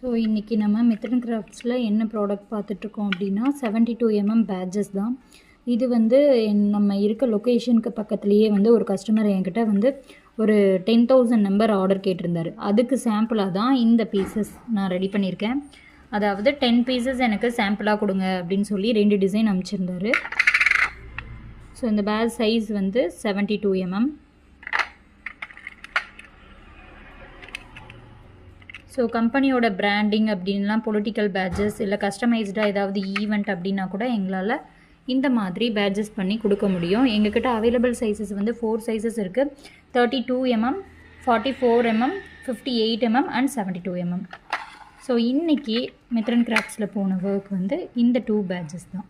So இன்றைக்கி நம்ம மித்ரன் கிராஃப்ட்ஸில் என்ன ப்ராடக்ட் பார்த்துட்ருக்கோம் அப்படின்னா 72 mm பேட்ஜஸ் தான். இது வந்து நம்ம இருக்க லொக்கேஷனுக்கு பக்கத்துலேயே வந்து ஒரு கஸ்டமர் என்கிட்ட வந்து ஒரு 10,000 நம்பர் ஆர்டர் கேட்டிருந்தார். அதுக்கு சாம்பிளாக தான் இந்த பீசஸ் நான் ரெடி பண்ணியிருக்கேன். அதாவது 10 பீசஸ் எனக்கு சாம்பிளாக கொடுங்க அப்படின்னு சொல்லி 2 டிசைன் அனுப்பிச்சிருந்தாரு. ஸோ இந்த பேட்ச் சைஸ் வந்து 72 mm. ஸோ கம்பெனியோட பிராண்டிங் அப்படின்லாம் பொலிட்டிக்கல் பேட்ஜஸ் இல்லை கஸ்டமைஸ்டாக ஏதாவது ஈவெண்ட் அப்படின்னா கூட எங்களால் இந்த மாதிரி பேட்ஜஸ் பண்ணி கொடுக்க முடியும். எங்ககிட்ட அவைலபிள் சைஸஸ் வந்து 4 சைஸஸ் இருக்குது. 32 mm, 44 mm, 58 mm and 72 mm. So இன்றைக்கி மித்ரன் கிராஃப்ட்ஸில் போன ஒர்க் வந்து இந்த 2 பேட்ஜஸ் தான்.